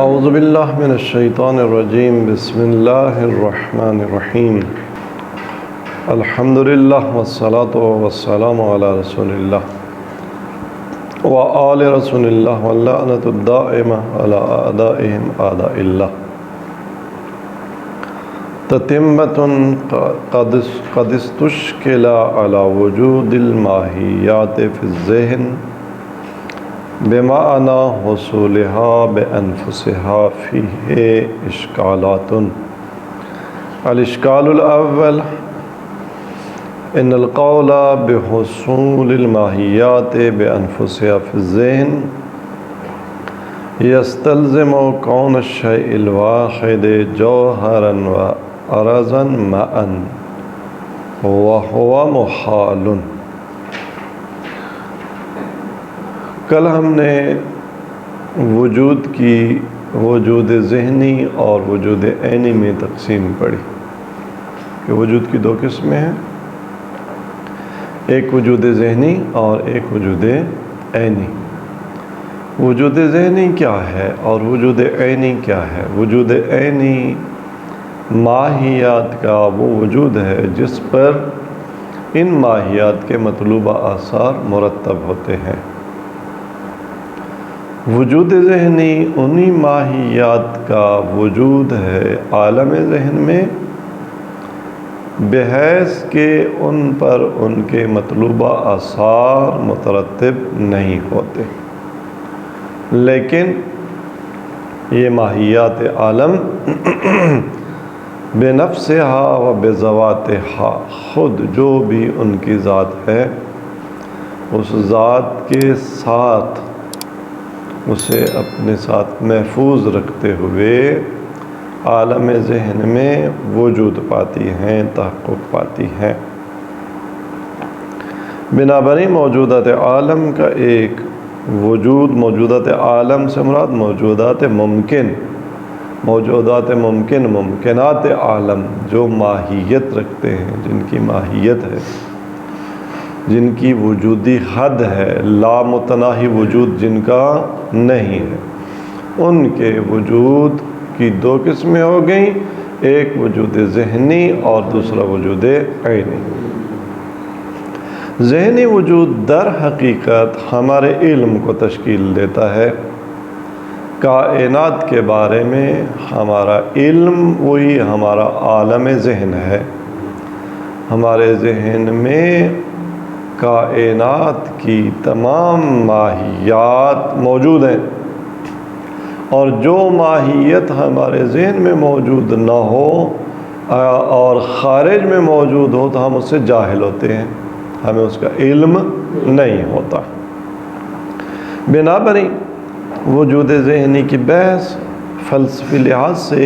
اعوذ باللہ من الشیطان الرجیم بسم اللہ الرحمن الرحیم الحمدللہ والصلاة والسلام علی رسول اللہ وآل رسول اللہ واللعنۃ الدائمہ علی اعدائہم اعداء اللہ تتمۃ قد استشکل علی وجود الماہیات فی الذہن بمعنى حصولها بأنفسها فيه إشكالات. الإشكال الأول إن القول بحصول الماهيات بأنفسها في الذهن يستلزم كون الشيء الواحد جوهرا وعرضا معا وهو محال. کل ہم نے وجود ذہنی اور وجود عینی میں تقسیم پڑھی کہ وجود کی دو قسمیں ہیں، ایک وجود ذہنی اور ایک وجود عینی. وجود ذہنی کیا ہے اور وجود عینی کیا ہے؟ وجود عینی ماہیات کا وہ وجود ہے جس پر ان ماہیات کے مطلوبہ آثار مرتب ہوتے ہیں. وجود ذہنی انہی ماہیات کا وجود ہے عالم ذہن میں بحیث کہ ان پر ان کے مطلوبہ آثار مترتب نہیں ہوتے، لیکن یہ ماہیات عالم بنفسہا و بذواتہا خود جو بھی ان کی ذات ہے اس ذات کے ساتھ اسے اپنے ساتھ محفوظ رکھتے ہوئے عالم ذہن میں وجود پاتی ہیں، تحقق پاتی ہیں. بنابراین موجودات عالم کا ایک وجود، موجودات عالم سے مراد موجودات ممکنات عالم جو ماہیت رکھتے ہیں، جن کی ماہیت ہے، جن کی وجودی حد ہے، لامتناہی وجود جن کا نہیں ہے، ان کے وجود کی دو قسمیں ہو گئیں، ایک وجود ذہنی اور دوسرا وجود عینی. ذہنی وجود در حقیقت ہمارے علم کو تشکیل دیتا ہے. کائنات کے بارے میں ہمارا علم وہی ہمارا عالم ذہن ہے. ہمارے ذہن میں کائنات کی تمام ماہیات موجود ہیں، اور جو ماہیت ہمارے ذہن میں موجود نہ ہو اور خارج میں موجود ہو تو ہم اس سے جاہل ہوتے ہیں، ہمیں اس کا علم نہیں ہوتا. بنابراین وجود ذہنی کی بحث فلسفی لحاظ سے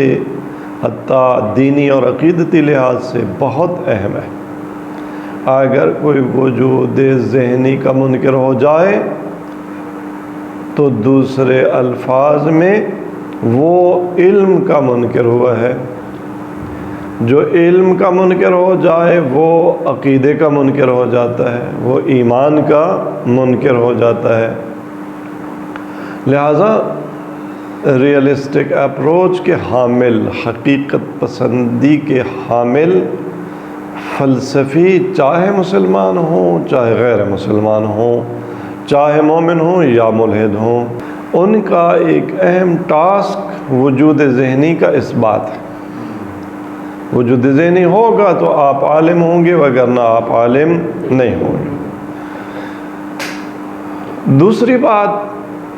حتیٰ دینی اور عقیدتی لحاظ سے بہت اہم ہے. اگر کوئی وجود ذہنی کا منکر ہو جائے تو دوسرے الفاظ میں وہ علم کا منکر ہوا ہے. جو علم کا منکر ہو جائے وہ عقیدے کا منکر ہو جاتا ہے، وہ ایمان کا منکر ہو جاتا ہے. لہذا ریئلسٹک اپروچ کے حامل، حقیقت پسندی کے حامل فلسفی، چاہے مسلمان ہوں چاہے غیر مسلمان ہوں، چاہے مومن ہوں یا ملحد ہوں، ان کا ایک اہم ٹاسک وجود ذہنی کا اثبات ہے. وجود ذہنی ہوگا تو آپ عالم ہوں گے، وگرنہ آپ عالم نہیں ہوں گے. دوسری بات،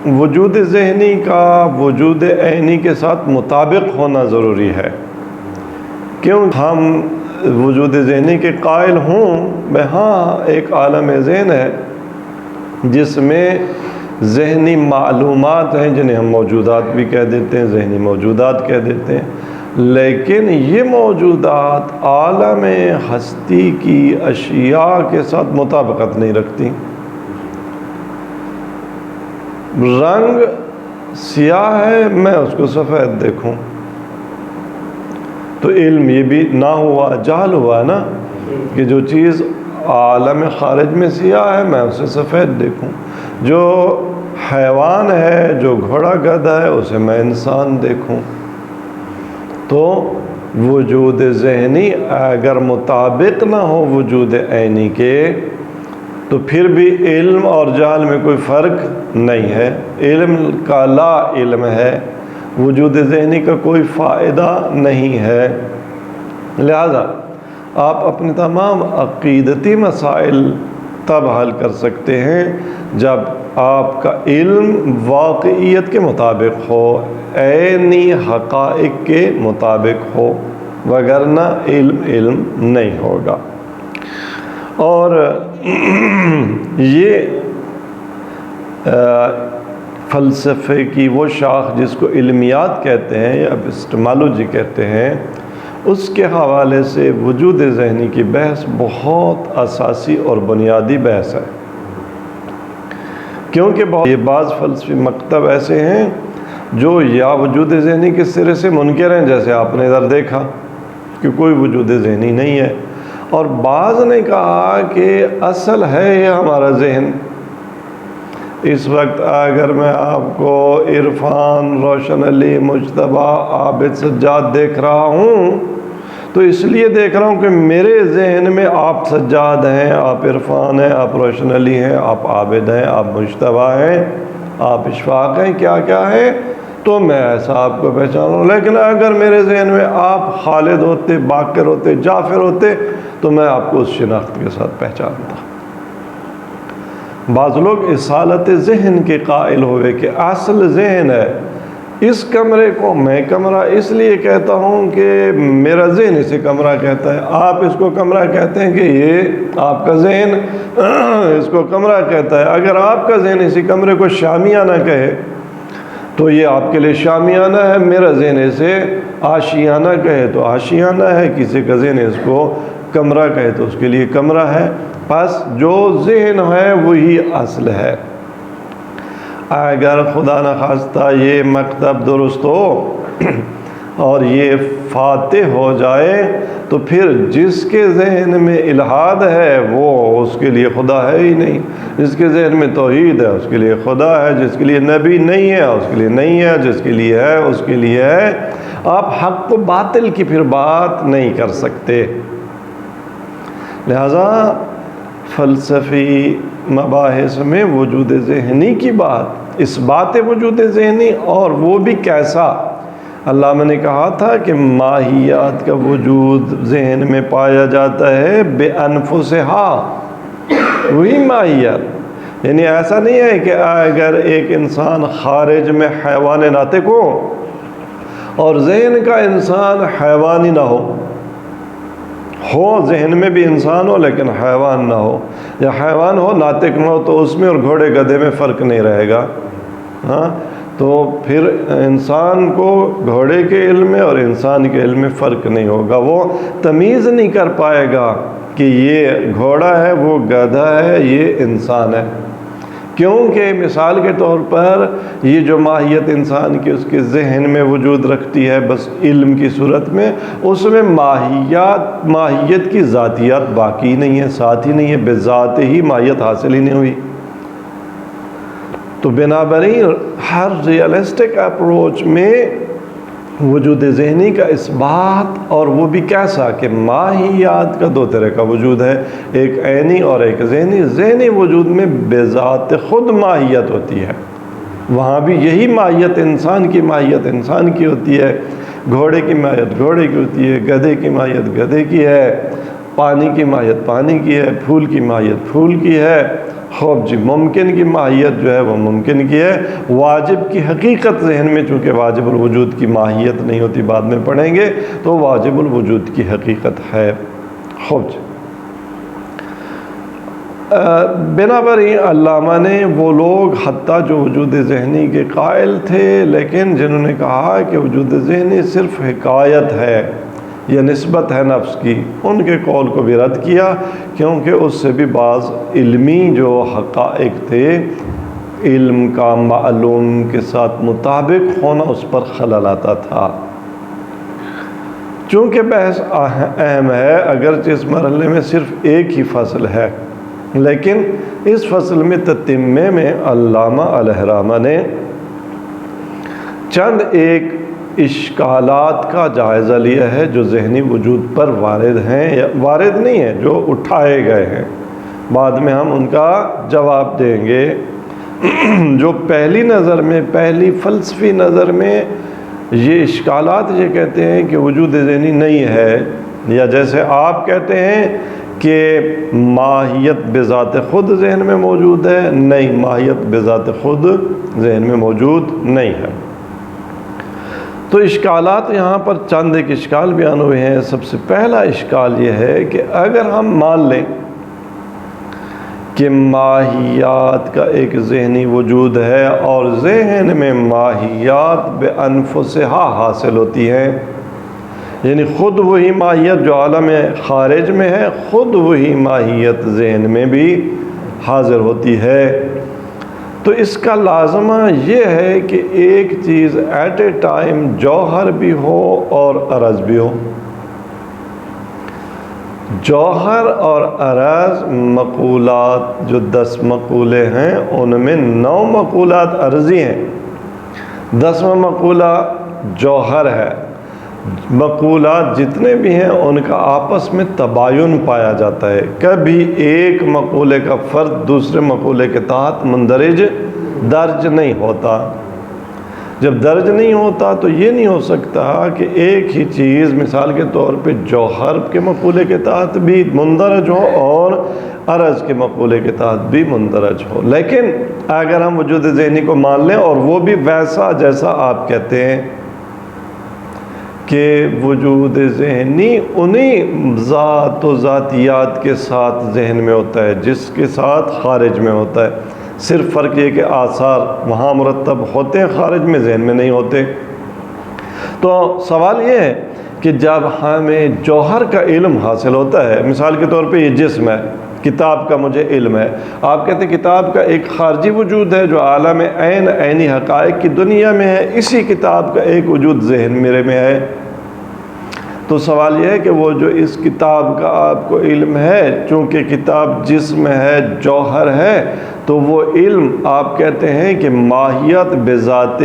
وجود ذہنی کا وجود عینی کے ساتھ مطابق ہونا ضروری ہے. کیوں ہم وجود ذہنی کے قائل ہوں ہاں ایک عالم ذہن ہے جس میں ذہنی معلومات ہیں جنہیں ہم موجودات بھی کہہ دیتے ہیں، ذہنی موجودات کہہ دیتے ہیں، لیکن یہ موجودات عالم ہستی کی اشیاء کے ساتھ مطابقت نہیں رکھتی. رنگ سیاہ ہے، میں اس کو سفید دیکھوں تو علم یہ بھی نہ ہوا، جہل ہوا نا، کہ جو چیز عالم خارج میں سیاہ ہے میں اسے سفید دیکھوں. جو حیوان ہے، جو گھوڑا گدھا ہے، اسے میں انسان دیکھوں۔ تو وجود ذہنی اگر مطابق نہ ہو وجود عینی کے تو پھر بھی علم اور جہل میں کوئی فرق نہیں ہے، علم کا لا علم ہے، وجود ذہنی کا کوئی فائدہ نہیں ہے۔ لہذا آپ اپنے تمام عقیدتی مسائل تب حل کر سکتے ہیں جب آپ کا علم واقعیت کے مطابق ہو، عینی حقائق کے مطابق ہو، وگرنہ علم نہیں ہوگا۔ اور یہ فلسفے کی وہ شاخ جس کو علمیات کہتے ہیں یا اپسٹمالوجی کہتے ہیں، اس کے حوالے سے وجود ذہنی کی بحث بہت اساسی اور بنیادی بحث ہے، کیونکہ یہ بعض فلسفی مکتب ایسے ہیں جو یا وجود ذہنی کے سرے سے منکر ہیں، جیسے آپ نے ادھر دیکھا کہ کوئی وجود ذہنی نہیں ہے، اور بعض نے کہا کہ اصل ہے یہ ہمارا ذہن۔ اس وقت اگر میں آپ کو عرفان، روشن علی، مجتبیٰ، عابد، سجاد دیکھ رہا ہوں تو اس لیے دیکھ رہا ہوں کہ میرے ذہن میں آپ سجاد ہیں، آپ عرفان ہیں، آپ روشن علی ہیں، آپ عابد ہیں، آپ مجتبیٰ ہیں، آپ اشفاق ہیں، کیا کیا ہیں، تو میں ایسا آپ کو پہچانوں۔ لیکن اگر میرے ذہن میں آپ خالد ہوتے، باقر ہوتے، جعفر ہوتے تو میں آپ کو اس شناخت کے ساتھ پہچانتا۔ بعض لوگ اصالت ذہن کے قائل ہوئے کہ اصل ذہن ہے، اس کمرے کو میں کمرہ اس لیے کہتا ہوں کہ میرا ذہن اسے کمرہ کہتا ہے، آپ اس کو کمرہ کہتے ہیں کہ یہ آپ کا ذہن اس کو کمرہ کہتا ہے۔ اگر آپ کا ذہن اسی کمرے کو شامیانہ کہے تو یہ آپ کے لیے شامیانہ ہے، میرا ذہن اسے آشیانہ کہے تو آشیانہ ہے، کسی کا ذہن اس کو کمرہ کہے تو اس کے لیے کمرہ ہے۔ پس جو ذہن ہے وہی اصل ہے۔ اگر خدا نخواستہ یہ مکتب درست ہو اور یہ فاتح ہو جائے تو پھر جس کے ذہن میں الحاد ہے وہ اس کے لیے خدا ہے ہی نہیں، جس کے ذہن میں توحید ہے اس کے لیے خدا ہے، جس کے لیے نبی نہیں ہے اس کے لیے نہیں ہے، جس کے لیے ہے اس کے لیے ہے۔ آپ حق و باطل کی پھر بات نہیں کر سکتے۔ لہذا فلسفی مباحث میں وجود ذہنی کی بات، اس بات وجود ذہنی، اور وہ بھی کیسا۔ علامہ نے کہا تھا کہ ماہیات کا وجود ذہن میں پایا جاتا ہے بے انفسہا، وہی ماہیت، یعنی ایسا نہیں ہے کہ اگر ایک انسان خارج میں حیوان ناطق ہو اور ذہن کا انسان حیوانی نہ ہو ذہن میں بھی انسان ہو لیکن حیوان نہ ہو، یا حیوان ہو ناطق نہ ہو، تو اس میں اور گھوڑے گدھے میں فرق نہیں رہے گا۔ ہاں، تو پھر انسان کو گھوڑے کے علم میں اور انسان کے علم میں فرق نہیں ہوگا، وہ تمیز نہیں کر پائے گا کہ یہ گھوڑا ہے، وہ گدھا ہے، یہ انسان ہے، کیونکہ مثال کے طور پر یہ جو ماہیت انسان کی اس کے ذہن میں وجود رکھتی ہے بس علم کی صورت میں، اس میں ماہیت کی ذاتیات باقی نہیں ہے، ساتھ ہی نہیں ہے، بذات ہی ماہیت حاصل ہی نہیں ہوئی۔ تو بنابراین ہر ریئلسٹک اپروچ میں وجود ذہنی کا اس بات، اور وہ بھی کیسا کہ ماہیات کا دو طرح کا وجود ہے، ایک عینی اور ایک ذہنی۔ ذہنی وجود میں بذات خود ماہیت ہوتی ہے، وہاں بھی یہی ماہیت انسان کی ماہیت انسان کی ہوتی ہے، گھوڑے کی ماہیت گھوڑے کی ہوتی ہے، گدھے کی ماہیت گدھے کی ہے، پانی کی ماہیت پانی کی ہے، پھول کی ماہیت پھول کی ہے، خوب جی ممکن کی ماہیت جو ہے وہ ممکن کی ہے۔ واجب کی حقیقت ذہن میں چونکہ واجب الوجود کی ماہیت نہیں ہوتی، بعد میں پڑھیں گے، تو واجب الوجود کی حقیقت ہے۔ خوب جی، بنابراین علامہ نے وہ لوگ حتیٰ جو وجود ذہنی کے قائل تھے لیکن جنہوں نے کہا کہ وجود ذہنی صرف حکایت ہے یا نسبت ہے نفس کی، ان کے قول کو بھی رد کیا، کیونکہ اس سے بھی بعض علمی جو حقائق تھے، علم کا معلوم کے ساتھ مطابق ہونا، اس پر خلل آتا تھا۔ چونکہ بحث اہم ہے، اگرچہ اس مرحلے میں صرف ایک ہی فصل ہے، لیکن اس فصل میں تتمے میں علامہ الحرامہ نے چند ایک اشکالات کا جائزہ لیا ہے جو ذہنی وجود پر وارد ہیں یا وارد نہیں ہیں، جو اٹھائے گئے ہیں، بعد میں ہم ان کا جواب دیں گے۔ جو پہلی نظر میں، پہلی فلسفی نظر میں یہ اشکالات یہ کہتے ہیں کہ وجود ذہنی نہیں ہے، یا جیسے آپ کہتے ہیں کہ ماہیت بذات خود ذہن میں موجود ہے، نہیں، ماہیت بذات خود ذہن میں موجود نہیں ہے۔ تو اشکالات یہاں پر چند ایک اشکال بیان ہوئے ہیں۔ سب سے پہلا اشکال یہ ہے کہ اگر ہم مان لیں کہ ماہیات کا ایک ذہنی وجود ہے اور ذہن میں ماہیات بانفسہا حاصل ہوتی ہیں، یعنی خود وہی ماہیت جو عالم خارج میں ہے، خود وہی ماہیت ذہن میں بھی حاضر ہوتی ہے، تو اس کا لازمہ یہ ہے کہ ایک چیز ایٹ اے ٹائم جوہر بھی ہو اور عرض بھی ہو۔ جوہر اور عرض مقولات جو 10 مقولے ہیں ان میں 9 مقولات عرضی ہیں، 10واں مقولہ جوہر ہے۔ مقولات جتنے بھی ہیں ان کا آپس میں تباین پایا جاتا ہے، کبھی ایک مقولے کا فرد دوسرے مقولے کے تحت مندرج درج نہیں ہوتا۔ جب درج نہیں ہوتا تو یہ نہیں ہو سکتا کہ ایک ہی چیز مثال کے طور پہ جوہر کے مقولے کے تحت بھی مندرج ہو اور عرض کے مقولے کے تحت بھی مندرج ہو۔ لیکن اگر ہم وجود ذہنی کو مان لیں اور وہ بھی ویسا جیسا آپ کہتے ہیں کہ وجود ذہنی انہی ذات و ذاتیات کے ساتھ ذہن میں ہوتا ہے جس کے ساتھ خارج میں ہوتا ہے، صرف فرق یہ کہ آثار وہاں مرتب ہوتے ہیں، خارج میں ذہن میں نہیں ہوتے۔ تو سوال یہ ہے کہ جب ہمیں جوہر کا علم حاصل ہوتا ہے، مثال کے طور پہ یہ جسم ہے، کتاب کا مجھے علم ہے، آپ کہتے ہیں کتاب کا ایک خارجی وجود ہے جو عالم عین عینی حقائق کی دنیا میں ہے، اسی کتاب کا ایک وجود ذہن میرے میں ہے۔ تو سوال یہ ہے کہ وہ جو اس کتاب کا آپ کو علم ہے، چونکہ کتاب جسم ہے، جوہر ہے، تو وہ علم آپ کہتے ہیں کہ ماہیت بذات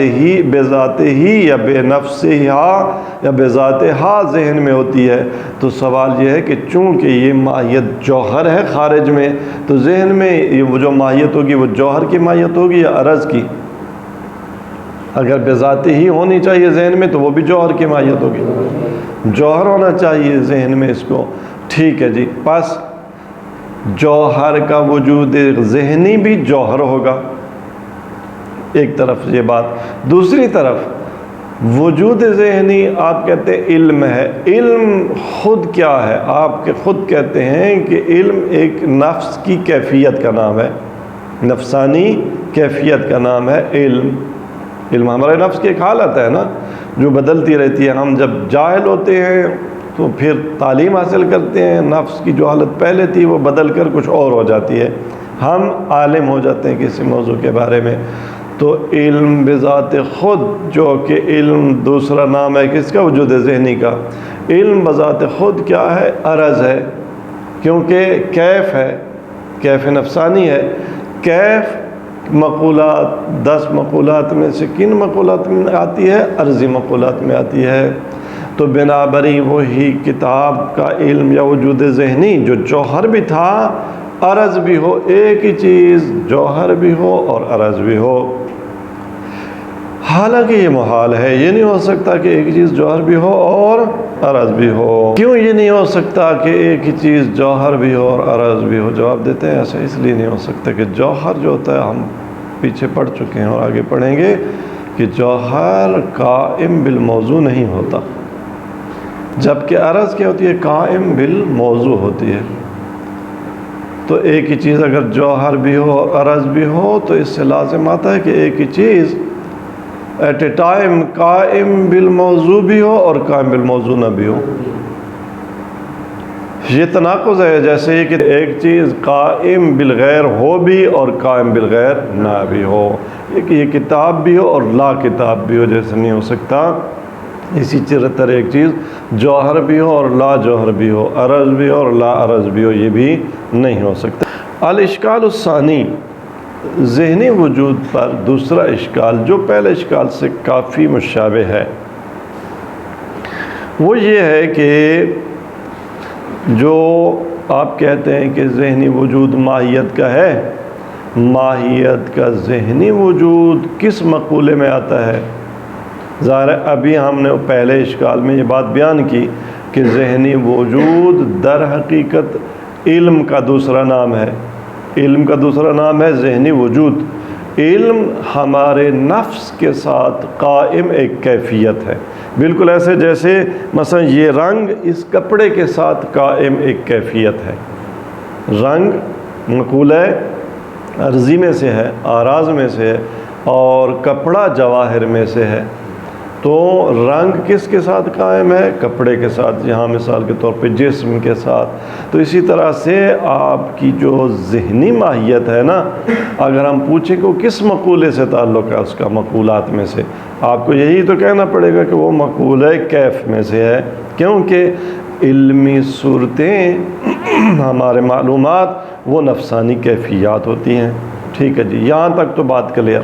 ہی یا بے نفس یا بذات ہا ذہن میں ہوتی ہے۔ تو سوال یہ ہے کہ چونکہ یہ ماہیت جوہر ہے خارج میں، تو ذہن میں وہ جو ماہیت ہوگی وہ جوہر کی ماہیت ہوگی یا عرض کی؟ اگر بذات ہی ہونی چاہیے ذہن میں تو وہ بھی جوہر کی ماہیت ہوگی، جوہر ہونا چاہیے ذہن میں اس کو۔ ٹھیک ہے جی، پس جوہر کا وجود ذہنی بھی جوہر ہوگا، ایک طرف یہ بات۔ دوسری طرف وجود ذہنی آپ کہتے ہیں علم ہے، علم خود کیا ہے؟ آپ خود کہتے ہیں کہ علم ایک نفس کی کیفیت کا نام ہے، نفسانی کیفیت کا نام ہے علم۔ علم ہمارے نفس کی ایک حالت ہے نا جو بدلتی رہتی ہے۔ ہم جب جاہل ہوتے ہیں تو پھر تعلیم حاصل کرتے ہیں، نفس کی جو حالت پہلے تھی وہ بدل کر کچھ اور ہو جاتی ہے، ہم عالم ہو جاتے ہیں کسی موضوع کے بارے میں۔ تو علم بذات خود، جو کہ علم دوسرا نام ہے کس کا؟ وجود ذہنی کا۔ علم بذات خود کیا ہے؟ عرض ہے، کیونکہ کیف ہے، کیف نفسانی ہے۔ کیف مقولات 10 مقولات میں سے کن مقولات میں آتی ہے؟ عرضی مقولات میں آتی ہے۔ تو بنابراً وہی کتاب کا علم یا وجود ذہنی جو جوہر بھی تھا عرض بھی ہو، ایک ہی چیز جوہر بھی ہو اور عرض بھی ہو۔ حالانکہ یہ محال ہے، یہ نہیں ہو سکتا کہ ایک چیز جوہر بھی ہو اور عرض بھی ہو۔ کیوں یہ نہیں ہو سکتا کہ ایک ہی چیز جوہر بھی ہو اور عرض بھی ہو؟ جواب دیتے ہیں ایسا اس لیے نہیں ہو سکتا کہ جوہر جو ہوتا ہے، ہم پیچھے پڑھ چکے ہیں اور آگے پڑھیں گے کہ جوہر قائم بالموضوع نہیں ہوتا، جبکہ عرض کیا ہوتی ہے؟ قائم بالموضوع ہوتی ہے۔ تو ایک ہی چیز اگر جوہر بھی ہو اور عرض بھی ہو تو اس سے لازم آتا ہے کہ ایک ہی چیز ایٹ اے ٹائم قائم بالموضوع بھی ہو اور قائم بالموضوع نہ بھی ہو۔ یہ تناقض ہے، جیسے کہ ایک چیز قائم بالغیر ہو بھی اور قائم بالغیر نہ بھی ہو، یہ کتاب بھی ہو اور لا کتاب بھی ہو، جیسے نہیں ہو سکتا۔ اسی طرح ایک چیز جوہر بھی ہو اور لا جوہر بھی ہو، عرض بھی ہو اور لا عرض بھی ہو، یہ بھی نہیں ہو سکتا۔ الاشکال الثانی، ذہنی وجود پر دوسرا اشکال جو پہلے اشکال سے کافی مشابہ ہے، وہ یہ ہے کہ جو آپ کہتے ہیں کہ ذہنی وجود ماہیت کا ہے، ماہیت کا ذہنی وجود کس مقولے میں آتا ہے؟ ظاہر ہے ابھی ہم نے پہلے اشکال میں یہ بات بیان کی کہ ذہنی وجود در حقیقت علم کا دوسرا نام ہے، علم کا دوسرا نام ہے ذہنی وجود۔ علم ہمارے نفس کے ساتھ قائم ایک کیفیت ہے، بالکل ایسے جیسے مثلا یہ رنگ اس کپڑے کے ساتھ قائم ایک کیفیت ہے۔ رنگ مقولہ عرضی میں سے ہے، آراز میں سے ہے، اور کپڑا جواہر میں سے ہے۔ تو رنگ کس کے ساتھ قائم ہے؟ کپڑے کے ساتھ، یہاں مثال کے طور پہ جسم کے ساتھ۔ تو اسی طرح سے آپ کی جو ذہنی ماہیت ہے نا، اگر ہم پوچھیں کہ وہ کس مقولے سے تعلق ہے اس کا، مقولات میں سے، آپ کو یہی تو کہنا پڑے گا کہ وہ مقولہ کیف میں سے ہے، کیونکہ علمی صورتیں ہمارے معلومات وہ نفسانی کیفیات ہوتی ہیں۔ ٹھیک ہے جی، یہاں تک تو بات کلیئر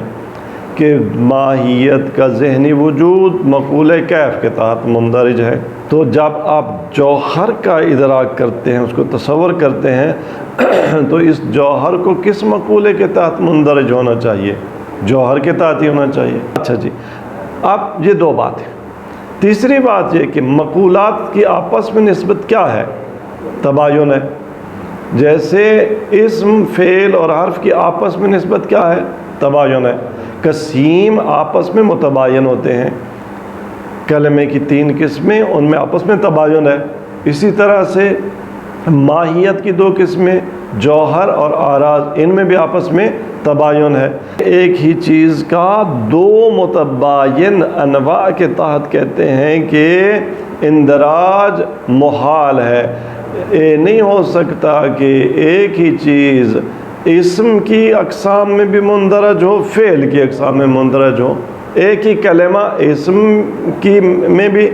کہ ماہیت کا ذہنی وجود مقولہ کیف کے تحت مندرج ہے۔ تو جب آپ جوہر کا ادراک کرتے ہیں، اس کو تصور کرتے ہیں، تو اس جوہر کو کس مقولے کے تحت مندرج ہونا چاہیے؟ جوہر کے تحت ہی ہونا چاہیے۔ اچھا جی، اب یہ دو بات ہیں۔ تیسری بات یہ کہ مقولات کی آپس میں نسبت کیا ہے؟ تباین ہے۔ جیسے اسم، فعل اور حرف کی آپس میں نسبت کیا ہے؟ تباین ہے۔ قسیم آپس میں متباین ہوتے ہیں، کلمے کی 3 قسمیں، ان میں آپس میں تباین ہے۔ اسی طرح سے ماہیت کی 2 قسمیں، جوہر اور آراز، ان میں بھی آپس میں تباین ہے۔ ایک ہی چیز کا 2 متباین انواع کے تحت کہتے ہیں کہ اندراج محال ہے۔ یہ نہیں ہو سکتا کہ ایک ہی چیز اسم کی اقسام میں بھی مندرج ہو، فعل کی اقسام میں مندرج ہو۔ ایک ہی کلمہ اسم کی میں بھی،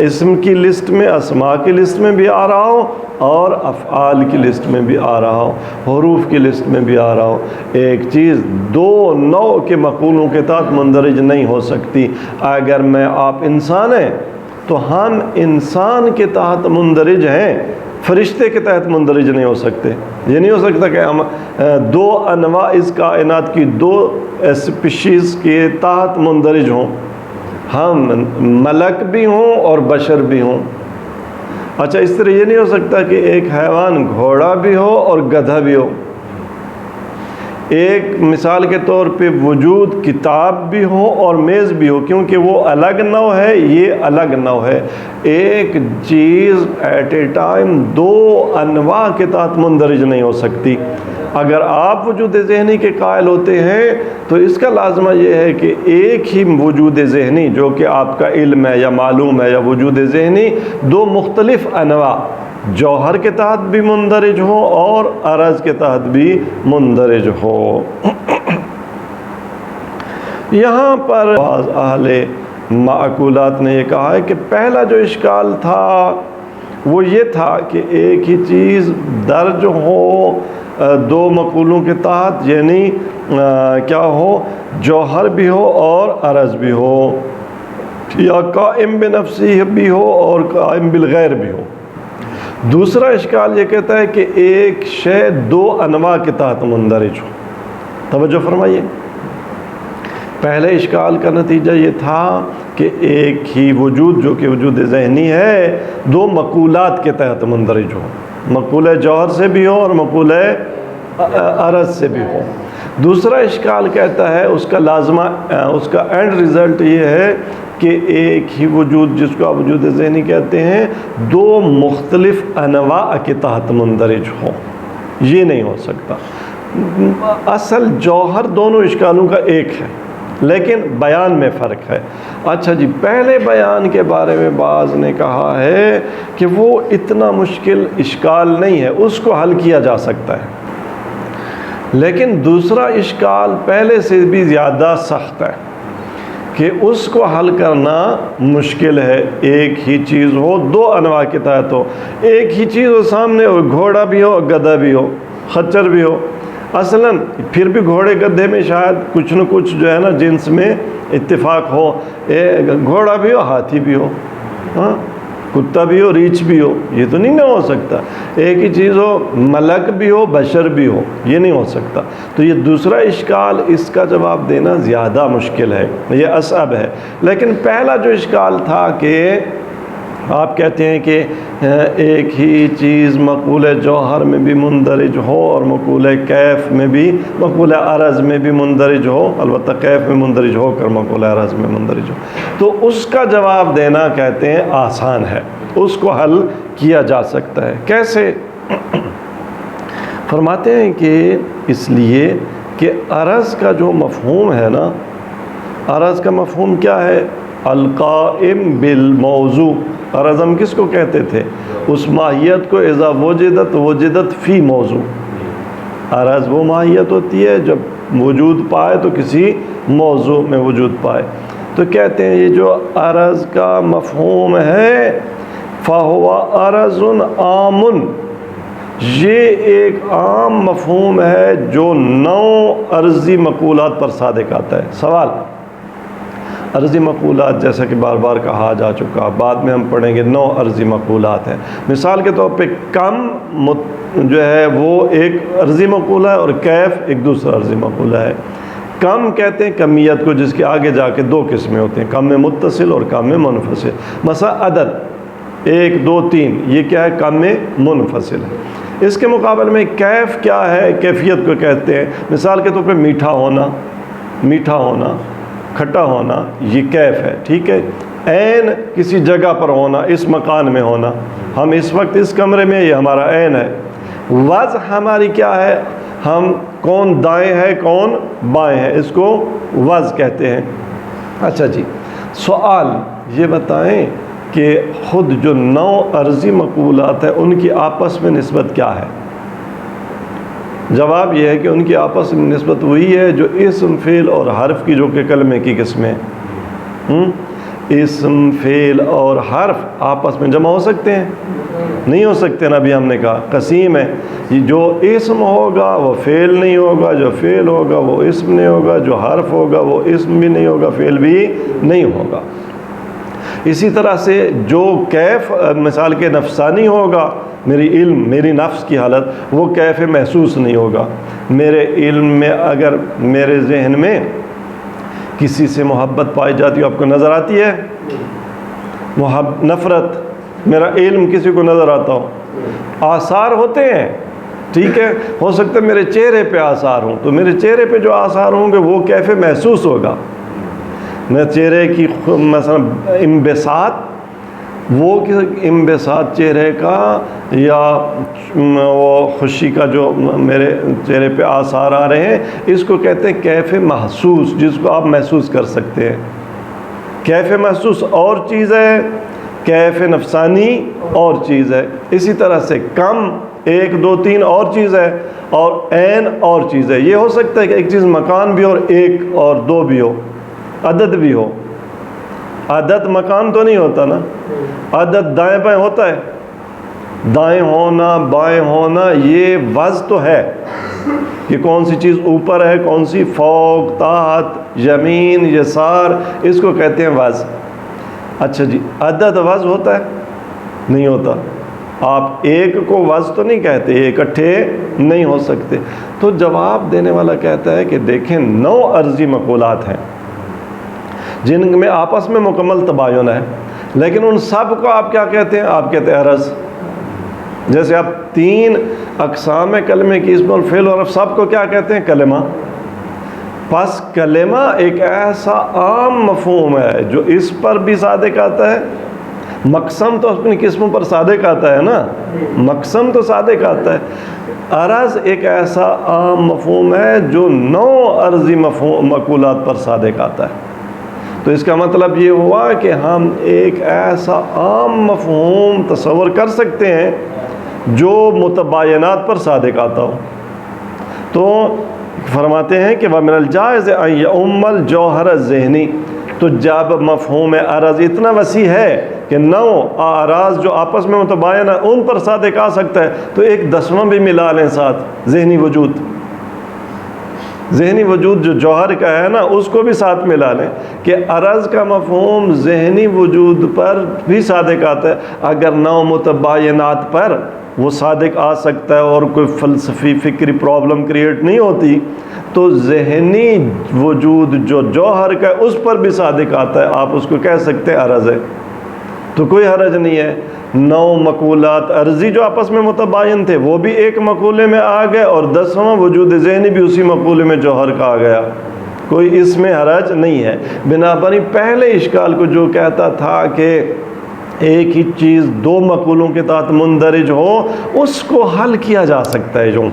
اسم کی لسٹ میں، اسماء کی لسٹ میں بھی آ رہا ہو، اور افعال کی لسٹ میں بھی آ رہا ہو، حروف کی لسٹ میں بھی آ رہا ہو۔ ایک چیز 2 نوع کے مقولوں کے تحت مندرج نہیں ہو سکتی۔ اگر میں آپ انسان ہیں تو ہم انسان کے تحت مندرج ہیں، فرشتے کے تحت مندرج نہیں ہو سکتے۔ یہ نہیں ہو سکتا کہ ہم 2 انواع اس کائنات کی 2 اسپیشیز کے تحت مندرج ہوں، ہم ملک بھی ہوں اور بشر بھی ہوں۔ اچھا، اس طرح یہ نہیں ہو سکتا کہ ایک حیوان گھوڑا بھی ہو اور گدھا بھی ہو۔ ایک مثال کے طور پہ وجود کتاب بھی ہو اور میز بھی ہو، کیونکہ وہ الگ نوع ہے، یہ الگ نوع ہے۔ ایک چیز ایٹ اے ٹائم 2 انواع کے تحت مندرج نہیں ہو سکتی۔ اگر آپ وجود ذہنی کے قائل ہوتے ہیں تو اس کا لازمہ یہ ہے کہ ایک ہی وجود ذہنی جو کہ آپ کا علم ہے یا معلوم ہے یا وجود ذہنی 2 مختلف انواع، جوہر کے تحت بھی مندرج ہو اور عرض کے تحت بھی مندرج ہو۔ یہاں پر بعض اہل معقولات نے یہ کہا ہے کہ پہلا جو اشکال تھا وہ یہ تھا کہ ایک ہی چیز درج ہو 2 مقولوں کے تحت، یعنی کیا ہو، جوہر بھی ہو اور عرض بھی ہو، یا قائم بنفسی بھی ہو اور قائم بالغیر بھی ہو۔ دوسرا اشکال یہ کہتا ہے کہ ایک شے 2 انواع کے تحت مندرج ہو۔ توجہ فرمائیے، پہلے اشکال کا نتیجہ یہ تھا کہ ایک ہی وجود جو کہ وجود ذہنی ہے 2 مقولات کے تحت مندرج ہو، مقولہ جوہر سے بھی ہو اور مقولہ عرض سے بھی ہو۔ دوسرا اشکال کہتا ہے اس کا لازمہ، اس کا اینڈ ریزلٹ یہ ہے کہ ایک ہی وجود جس کو آپ وجود ذہنی کہتے ہیں 2 مختلف انواع کے تحت مندرج ہو۔ یہ نہیں ہو سکتا۔ اصل جوہر دونوں اشکالوں کا ایک ہے، لیکن بیان میں فرق ہے۔ اچھا جی، پہلے بیان کے بارے میں بعض نے کہا ہے کہ وہ اتنا مشکل اشکال نہیں ہے، اس کو حل کیا جا سکتا ہے، لیکن دوسرا اشکال پہلے سے بھی زیادہ سخت ہے کہ اس کو حل کرنا مشکل ہے۔ ایک ہی چیز ہو 2 انواع کے تحت ہو، ایک ہی چیز ہو سامنے ہو، گھوڑا بھی ہو گدھا بھی ہو، خچر بھی ہو. اصلاً پھر بھی گھوڑے گدھے میں شاید کچھ نہ کچھ جو ہے نا جنس میں اتفاق ہو. گھوڑا بھی ہو ہاتھی بھی ہو, ہاں کتا بھی ہو ریچھ بھی ہو, یہ تو نہیں نہ ہو سکتا. ایک ہی چیز ہو ملک بھی ہو بشر بھی ہو, یہ نہیں ہو سکتا. تو یہ دوسرا اشکال, اس کا جواب دینا زیادہ مشکل ہے, یہ اصعب ہے. لیکن پہلا جو اشکال تھا کہ آپ کہتے ہیں کہ ایک ہی چیز مقول جوہر میں بھی مندرج ہو اور مقول کیف میں بھی, مقول عرض میں بھی مندرج ہو, البتہ کیف میں مندرج ہو کر مقول عرض میں مندرج ہو, تو اس کا جواب دینا کہتے ہیں آسان ہے, اس کو حل کیا جا سکتا ہے. کیسے؟ فرماتے ہیں کہ اس لیے کہ عرض کا جو مفہوم ہے نا, عرض کا مفہوم کیا ہے؟ القائم بالموضوع. عرض ہم کس کو کہتے تھے؟ اس ماہیت کو اذا وجدت فی موضوع. عرض وہ ماہیت ہوتی ہے جب وجود پائے تو کسی موضوع میں وجود پائے. تو کہتے ہیں یہ جو عرض کا مفہوم ہے فَهُوَ عَرَضٌ عَامٌ, یہ ایک عام مفہوم ہے جو 9 عرضی مقولات پر صادق آتا ہے. سوال, عرضی مقولات جیسا کہ بار بار کہا جا چکا, بعد میں ہم پڑھیں گے 9 عرضی مقولات ہیں. مثال کے طور پہ کم جو ہے وہ ایک عرضی مقولہ ہے اور کیف ایک دوسرا عرضی مقولہ ہے. کم کہتے ہیں کمیت کو جس کے آگے جا کے 2 قسمیں ہوتے ہیں, کم میں متصل اور کم میں منفصل. مثلا عدد 1 2 3 یہ کیا ہے؟ کم میں منفصل ہے. اس کے مقابلے میں کیف کیا ہے؟ کیفیت کو کہتے ہیں. مثال کے طور پہ میٹھا ہونا کھٹا ہونا یہ کیف ہے, ٹھیک ہے. عین کسی جگہ پر ہونا, اس مکان میں ہونا, ہم اس وقت اس کمرے میں, یہ ہمارا عین ہے. وضع ہماری کیا ہے؟ ہم کون دائیں ہے کون بائیں ہے, اس کو وضع کہتے ہیں. اچھا جی, سوال یہ بتائیں کہ خود جو 9 عرضی مقولات ہیں ان کی آپس میں نسبت کیا ہے؟ جواب یہ ہے کہ ان کی آپس میں نسبت وہی ہے جو اسم فعل اور حرف کی, جو کہ کلمے کی قسمیں. اسم فعل اور حرف آپس میں جمع ہو سکتے ہیں؟ نہیں ہو سکتے نا. ابھی ہم نے کہا قسیم ہے, جو اسم ہوگا وہ فعل نہیں ہوگا, جو فعل ہوگا وہ اسم نہیں ہوگا, جو حرف ہوگا وہ اسم بھی نہیں ہوگا فعل بھی نہیں ہوگا. اسی طرح سے جو کیف مثال کے نفسانی ہوگا, میری نفس کی حالت, وہ کیف محسوس نہیں ہوگا. میرے علم میں اگر میرے ذہن میں کسی سے محبت پائی جاتی ہے, آپ کو نظر آتی ہے نفرت, میرا علم کسی کو نظر آتا ہو, آثار ہوتے ہیں, ٹھیک ہے. ہو سکتا ہے میرے چہرے پہ آثار ہوں, تو میرے چہرے پہ جو آثار ہوں گے وہ کیف محسوس ہوگا. میں چہرے کی مثلا انبساط, وہ انبساط چہرے کا یا وہ خوشی کا جو میرے چہرے پہ آثار آ رہے ہیں, اس کو کہتے ہیں کیف محسوس, جس کو آپ محسوس کر سکتے ہیں. کیف محسوس اور چیز ہے, کیف نفسانی اور چیز ہے. اسی طرح سے کم 1 2 3 اور چیز ہے, اور عین اور چیز ہے. یہ ہو سکتا ہے کہ ایک چیز مکان بھی اور 1 اور 2 بھی ہو, عدد بھی ہو. عدد مکان تو نہیں ہوتا نا, عدد دائیں بائیں ہوتا ہے. دائیں ہونا بائیں ہونا یہ وضع تو ہے کہ کون سی چیز اوپر ہے, کون سی فوق تحت یمین یسار, اس کو کہتے ہیں وضع. اچھا جی, عدد وضع ہوتا ہے؟ نہیں ہوتا. آپ 1 کو وضع تو نہیں کہتے, یہ اکٹھے نہیں ہو سکتے. تو جواب دینے والا کہتا ہے کہ دیکھیں 9 عرضی مقولات ہیں جن میں آپس میں مکمل تباین ہے, لیکن ان سب کو آپ کیا کہتے ہیں؟ آپ کہتے ہیں عرض. جیسے آپ 3 اقسام کلمے کی, اسم اور فعل اور حرف, سب کو کیا کہتے ہیں؟ کلمہ. پس کلمہ ایک ایسا عام مفہوم ہے جو اس پر بھی صادق آتا ہے. مقسم تو اپنی قسموں پر صادق آتا ہے نا, مقسم تو صادق آتا ہے. عرض ایک ایسا عام مفہوم ہے جو 9 عرضی مقولات پر صادق آتا ہے. تو اس کا مطلب یہ ہوا کہ ہم ایک ایسا عام مفہوم تصور کر سکتے ہیں جو متباینات پر صادق آتا ہو. تو فرماتے ہیں کہ وَمِنَ الْجَائِزِ أَنْ يَؤُمَّ الْجَوْهَرَ الذِّهْنِ, تو جب مفہوم عرض اتنا وسیع ہے کہ 9 اعراض جو آپس میں متباین ہیں ان پر صادق آ سکتا ہے، تو 1/10 بھی ملا لیں ساتھ ذہنی وجود، ذہنی وجود جو جوہر کا ہے نا اس کو بھی ساتھ ملا لیں کہ عرض کا مفہوم ذہنی وجود پر بھی صادق آتا ہے۔ اگر 9 متباینات پر وہ صادق آ سکتا ہے اور کوئی فلسفی فکری پرابلم کریٹ نہیں ہوتی، تو ذہنی وجود جو جوہر کا ہے اس پر بھی صادق آتا ہے، آپ اس کو کہہ سکتے ہیں عرض ہے، تو کوئی حرج نہیں ہے۔ 9 مقولات عرضی جو آپس میں متباین تھے وہ بھی ایک مقولے میں آ گئے، اور 10واں وجود ذہنی بھی اسی مقولے میں جوہر کا آ گیا، کوئی اس میں حرج نہیں ہے۔ بنابراً پہلے اشکال کو جو کہتا تھا کہ ایک ہی چیز 2 مقولوں کے تحت مندرج ہو، اس کو حل کیا جا سکتا ہے جو،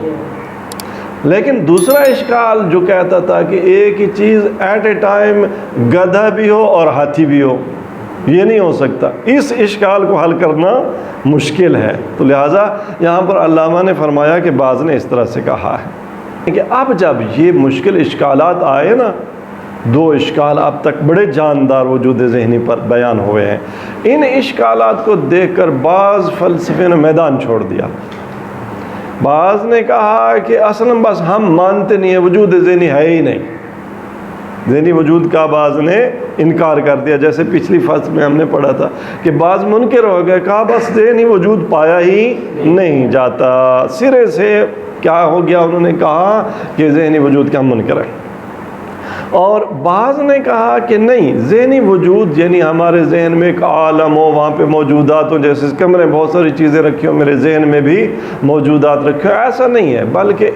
لیکن دوسرا اشکال جو کہتا تھا کہ ایک ہی چیز ایٹ اے ٹائم گدھا بھی ہو اور ہاتھی بھی ہو، یہ نہیں ہو سکتا، اس اشکال کو حل کرنا مشکل ہے۔ تو لہٰذا یہاں پر علامہ نے فرمایا کہ بعض نے اس طرح سے کہا ہے کہ اب جب یہ مشکل اشکالات آئے نا، 2 اشکال اب تک بڑے جاندار وجود ذہنی پر بیان ہوئے ہیں، ان اشکالات کو دیکھ کر بعض فلسفے نے میدان چھوڑ دیا۔ بعض نے کہا کہ اصلاً بس ہم مانتے نہیں ہیں، وجود ذہنی ہے ہی نہیں، ذہنی وجود کا بعض نے انکار کر دیا، جیسے پچھلی فصل میں ہم نے پڑھا تھا کہ بعض منکر ہو گئے، کہا بس ذہنی وجود پایا ہی نہیں جاتا، سرے سے کیا ہو گیا، انہوں نے کہا کہ ذہنی وجود کا ہم منکر ہیں۔ اور بعض نے کہا کہ نہیں، ذہنی وجود یعنی ہمارے ذہن میں ایک عالم ہو، وہاں پہ موجودات ہوں، جیسے اس کمرے میں بہت ساری چیزیں رکھی ہوں، میرے ذہن میں بھی موجودات رکھے ہوں، ایسا نہیں ہے، بلکہ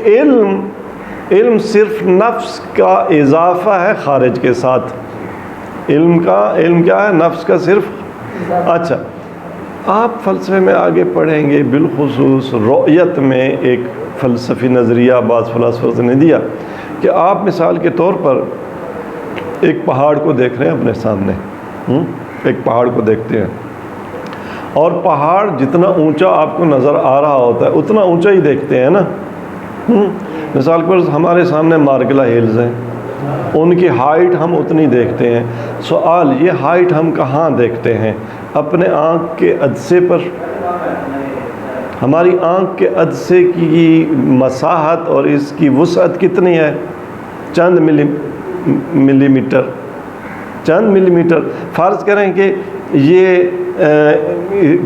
علم صرف نفس کا اضافہ ہے خارج کے ساتھ، علم کیا ہے؟ نفس کا صرف۔ اچھا، آپ فلسفے میں آگے پڑھیں گے، بالخصوص رؤیت میں ایک فلسفی نظریہ بعض فلاسفرز نے دیا کہ آپ مثال کے طور پر ایک پہاڑ کو دیکھ رہے ہیں اپنے سامنے، ایک پہاڑ کو دیکھتے ہیں، اور پہاڑ جتنا اونچا آپ کو نظر آ رہا ہوتا ہے اتنا اونچا ہی دیکھتے ہیں نا۔ مثال پر ہمارے سامنے مارگلا ہلز ہیں، ان کی ہائٹ ہم اتنی دیکھتے ہیں۔ سوال یہ ہائٹ ہم کہاں دیکھتے ہیں؟ اپنے آنکھ کے عدسے پر۔ ہماری آنکھ کے عدسے کی مساحت اور اس کی وسعت کتنی ہے؟ چند ملی میٹر۔ فرض کریں کہ یہ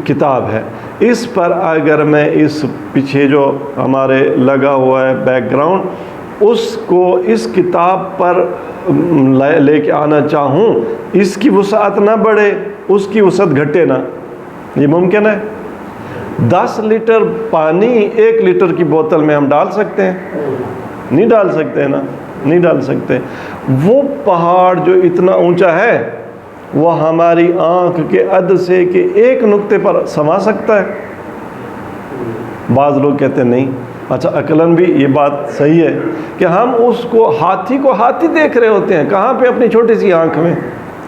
کتاب ہے، اس پر اگر میں اس پیچھے جو ہمارے لگا ہوا ہے بیک گراؤنڈ، اس کو اس کتاب پر لے کے آنا چاہوں، اس کی وسعت نہ بڑھے، اس کی وسعت گھٹے نہ، یہ ممکن ہے؟ 10 لیٹر پانی 1 لیٹر کی بوتل میں ہم ڈال سکتے ہیں؟ نہیں ڈال سکتے نا، نہیں ڈال سکتے۔ وہ پہاڑ جو اتنا اونچا ہے وہ ہماری آنکھ کے عدسے کے ایک نقطے پر سما سکتا ہے؟ بعض لوگ کہتے ہیں نہیں۔ اچھا، عقلاً بھی یہ بات صحیح ہے کہ ہم اس کو ہاتھی دیکھ رہے ہوتے ہیں، کہاں پہ؟ اپنی چھوٹی سی آنکھ میں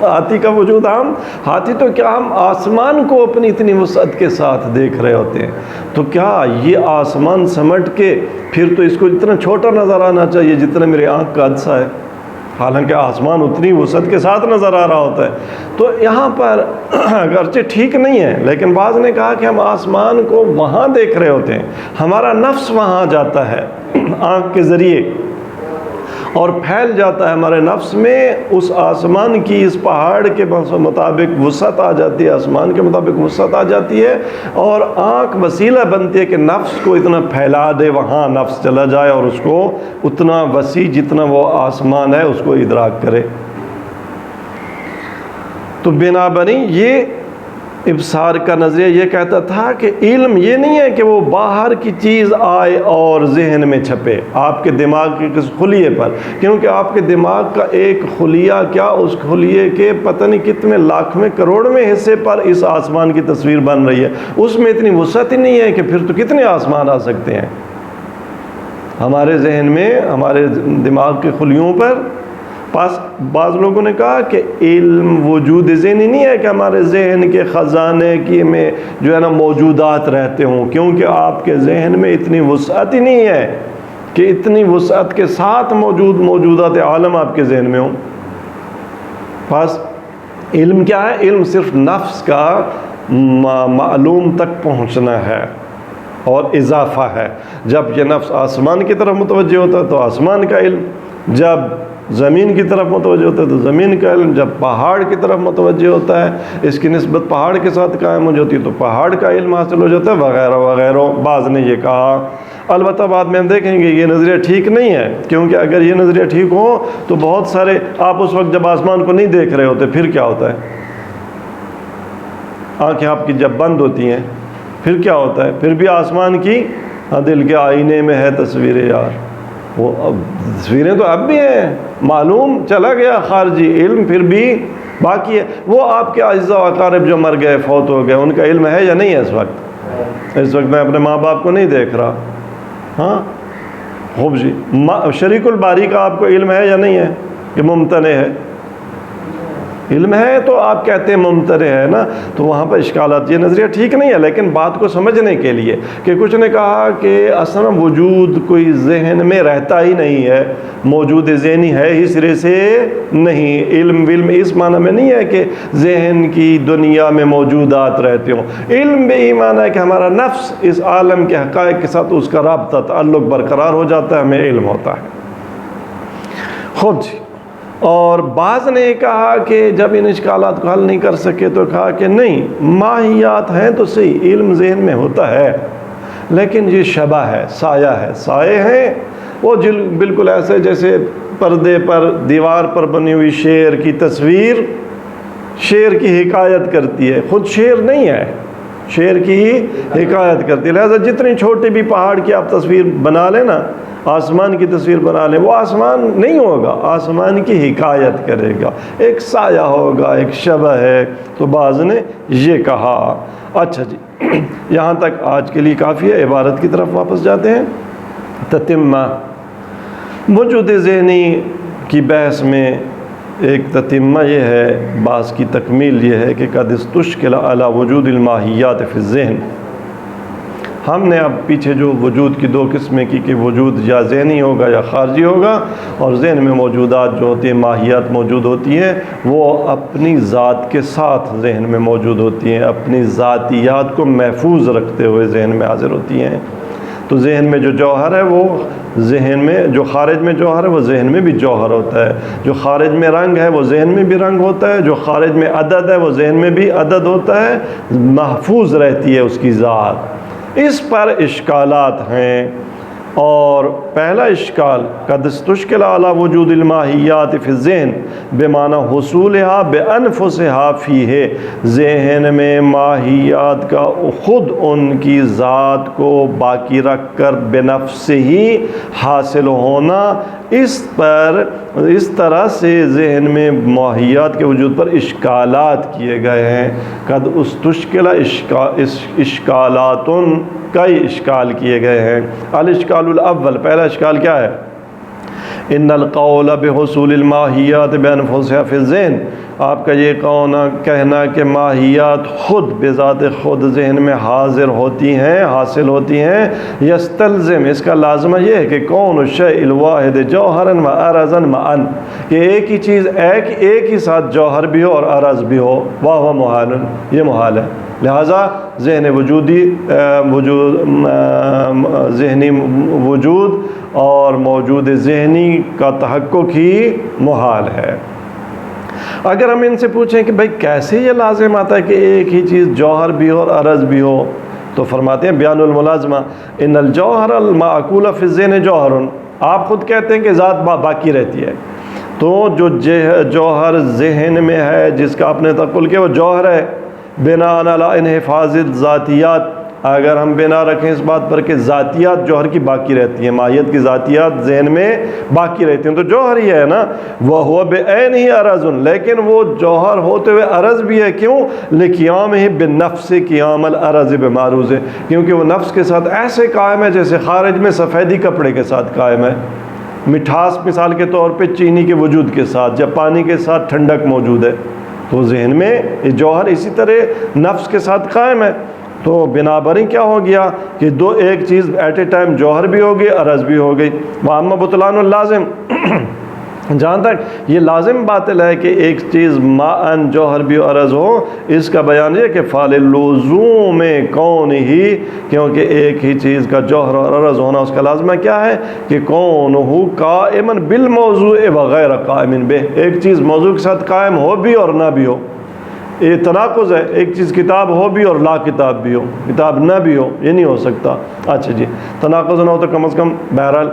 ہاتھی کا وجود، ہاتھی تو کیا ہم آسمان کو اپنی اتنی وسعت کے ساتھ دیکھ رہے ہوتے ہیں، تو کیا یہ آسمان سمٹ کے پھر تو اس کو اتنا چھوٹا نظر آنا چاہیے جتنا میرے آنکھ کا عدسہ ہے، حالانکہ آسمان اتنی وسعت کے ساتھ نظر آ رہا ہوتا ہے۔ تو یہاں پر اگرچہ ٹھیک نہیں ہے، لیکن بعض نے کہا کہ ہم آسمان کو وہاں دیکھ رہے ہوتے ہیں، ہمارا نفس وہاں جاتا ہے آنکھ کے ذریعے اور پھیل جاتا ہے ہمارے نفس میں، اس آسمان کی اس پہاڑ کے مطابق وسعت آ جاتی ہے، آسمان کے مطابق وسعت آ جاتی ہے، اور آنکھ وسیلہ بنتی ہے کہ نفس کو اتنا پھیلا دے، وہاں نفس چلا جائے اور اس کو اتنا وسیع جتنا وہ آسمان ہے اس کو ادراک کرے۔ تو بنابراً یہ ابصار کا نظریہ یہ کہتا تھا کہ علم یہ نہیں ہے کہ وہ باہر کی چیز آئے اور ذہن میں چھپے آپ کے دماغ کے کس خلیے پر، کیونکہ آپ کے دماغ کا ایک خلیہ کیا، اس خلیے کے پتہ نہیں کتنے لاکھویں کروڑویں حصے پر اس آسمان کی تصویر بن رہی ہے، اس میں اتنی وسعت ہی نہیں ہے کہ پھر تو کتنے آسمان آ سکتے ہیں ہمارے ذہن میں، ہمارے دماغ کے خلیوں پر۔ پاس بعض لوگوں نے کہا کہ علم وجود ذہنی نہیں ہے کہ ہمارے ذہن کے خزانے کی میں جو ہے نا موجودات رہتے ہوں، کیونکہ آپ کے ذہن میں اتنی وسعت ہی نہیں ہے کہ اتنی وسعت کے ساتھ موجودات عالم آپ کے ذہن میں ہوں۔ پاس علم کیا ہے؟ علم صرف نفس کا معلوم تک پہنچنا ہے اور اضافہ ہے۔ جب یہ نفس آسمان کی طرف متوجہ ہوتا ہے تو آسمان کا علم، جب زمین کی طرف متوجہ ہوتا ہے تو زمین کا علم، جب پہاڑ کی طرف متوجہ ہوتا ہے اس کی نسبت پہاڑ کے ساتھ قائم ہو جاتی ہے تو پہاڑ کا علم حاصل ہو جاتا ہے، وغیرہ وغیرہ۔ بعض نے یہ کہا، البتہ بعد میں ہم دیکھیں گے یہ نظریہ ٹھیک نہیں ہے، کیونکہ اگر یہ نظریہ ٹھیک ہو تو بہت سارے، آپ اس وقت جب آسمان کو نہیں دیکھ رہے ہوتے پھر کیا ہوتا ہے؟ آنکھیں آپ کی جب بند ہوتی ہیں پھر کیا ہوتا ہے؟ پھر بھی آسمان کی دل کے آئینے میں ہے تصویریں یار، وہ تصویریں تو اب بھی ہیں، معلوم چلا گیا خارجی علم پھر بھی باقی ہے۔ وہ آپ کے اعزاء و اقارب جو مر گئے، فوت ہو گئے، ان کا علم ہے یا نہیں ہے اس وقت؟ اس وقت میں اپنے ماں باپ کو نہیں دیکھ رہا، ہاں خوب جی، شریک الباری کا آپ کو علم ہے یا نہیں ہے کہ ممتنع ہے؟ علم ہے تو آپ کہتے ہیں ممتنع ہے نا، تو وہاں پر اشکالات۔ یہ نظریہ ٹھیک نہیں ہے، لیکن بات کو سمجھنے کے لیے کہ کچھ نے کہا کہ اصلا وجود کوئی ذہن میں رہتا ہی نہیں ہے، موجود ذہنی ہے ہی سرے سے نہیں۔ علم اس معنی میں نہیں ہے کہ ذہن کی دنیا میں موجودات رہتے ہوں، علم بھی یہ معنی ہے کہ ہمارا نفس اس عالم کے حقائق کے ساتھ اس کا رابطہ تعلق برقرار ہو جاتا ہے، ہمیں علم ہوتا ہے۔ خود جی، اور بعض نے کہا کہ جب ان اشکالات کو حل نہیں کر سکے تو کہا کہ نہیں، ماہیات ہیں تو صحیح، علم ذہن میں ہوتا ہے لیکن یہ شبہ ہے، سایہ ہے، سائے ہیں وہ بالکل ایسے جیسے پردے پر دیوار پر بنی ہوئی شیر کی تصویر شیر کی حکایت کرتی ہے، خود شیر نہیں ہے، شیر کی ہی حکایت کرتی ہے۔ لہذا جتنی چھوٹی بھی پہاڑ کی آپ تصویر بنا لیں نا، آسمان کی تصویر بنا لیں، وہ آسمان نہیں ہوگا، آسمان کی حکایت کرے گا، ایک سایہ ہوگا، ایک شبہ ہے۔ تو بعض نے یہ کہا۔ اچھا جی، یہاں تک آج کے لیے کافی ہے، عبارت کی طرف واپس جاتے ہیں۔ تتمہ، وجود ذہنی کی بحث میں ایک تتمہ یہ ہے، بعض کی تکمیل یہ ہے کہ قد استشکل علی وجود الماہیات فی الذہن۔ ہم نے اب پیچھے جو وجود کی دو قسمیں کی کہ وجود یا ذہنی ہوگا یا خارجی ہوگا، اور ذہن میں موجودات جو ہوتی ہیں، ماہیات موجود ہوتی ہیں، وہ اپنی ذات کے ساتھ ذہن میں موجود ہوتی ہیں، اپنی ذاتیات کو محفوظ رکھتے ہوئے ذہن میں حاضر ہوتی ہیں۔ تو ذہن میں جو جوہر ہے وہ ذہن میں، جو خارج میں جوہر ہے وہ ذہن میں بھی جوہر ہوتا ہے، جو خارج میں رنگ ہے وہ ذہن میں بھی رنگ ہوتا ہے، جو خارج میں عدد ہے وہ ذہن میں بھی عدد ہوتا ہے، محفوظ رہتی ہے اس کی ذات۔ اس پر اشکالات ہیں، اور پہلا اشکال قد استشکل علی وجود الماہیات فی الذہن بمعنی حصولها بانفسها فیہ، ذہن میں ماہیات کا خود ان کی ذات کو باقی رکھ کر بنفس ہی حاصل ہونا، اس طرح سے ذہن میں ماہیات کے وجود پر اشکالات کیے گئے ہیں۔ قد استشکل اشکالات، کئی اشکال کیے گئے ہیں۔ الاشکال الاول، پہلا اشکال کیا ہے؟ ان القول بحصول الماہیات بانفسها فی الذہن، آپ کا یہ کہنا کہ ماہیات خود بذات خود ذہن میں حاضر ہوتی ہیں، حاصل ہوتی ہیں، یستلزم، اس کا لازمہ یہ ہے کہ کون الشیء الواحد جوہرا و عرضا معا، کہ ایک ہی چیز ایک ہی ساتھ جوہر بھی ہو اور عرض بھی ہو، وہو محال، یہ محال ہے۔ لہٰذا ذہنی وجود اور موجود ذہنی کا تحقق ہی محال ہے۔ اگر ہم ان سے پوچھیں کہ بھائی کیسے یہ لازم آتا ہے کہ ایک ہی چیز جوہر بھی ہو اور عرض بھی ہو، تو فرماتے ہیں بیان الملازمہ ان الجوہر المعقول فی الذہن جوہر، آپ خود کہتے ہیں کہ ذات باقی رہتی ہے، تو جو جوہر ذہن میں ہے جس کا آپ نے تقول کیا وہ جوہر ہے، بنا علی انحفاظ ذاتیات، اگر ہم بنا رکھیں اس بات پر کہ ذاتیات جوہر کی باقی رہتی ہیں، ماہیت کی ذاتیات ذہن میں باقی رہتی ہیں، تو جوہر ہی ہے نا، وہ بعینہ عرض، لیکن وہ جوہر ہوتے ہوئے عرض بھی ہے، کیوں؟ لقیامہ بالنفس قیام العرض بمعروض، کیونکہ وہ نفس کے ساتھ ایسے قائم ہے جیسے خارج میں سفیدی کپڑے کے ساتھ قائم ہے، مٹھاس مثال کے طور پہ چینی کے وجود کے ساتھ، جب پانی کے ساتھ ٹھنڈک موجود ہے، تو ذہن میں یہ جوہر اسی طرح نفس کے ساتھ قائم ہے۔ تو بنا بری کیا ہو گیا کہ ایک چیز ایٹ اے ٹائم جوہر بھی ہو گئی، عرض بھی ہو گئی۔ وَأَمَّا بُطْلَانُ اللازم، جہاں تک یہ لازم باطل ہے کہ ایک چیز ماءً جوہر بھی عرض ہو، اس کا بیان یہ کہ فعل لزوم کون ہی، کیونکہ ایک ہی چیز کا جوہر اور عرض ہونا اس کا لازمہ کیا ہے کہ کون ہو قائما بالموضوع وغیر قائم بہ، ایک چیز موضوع کے ساتھ قائم ہو بھی اور نہ بھی ہو۔ یہ تناقض ہے، ایک چیز کتاب ہو بھی اور لا کتاب بھی ہو، کتاب نہ بھی ہو، یہ نہیں ہو سکتا۔ اچھا جی، تناقض نہ ہو تو کم از کم بہرحال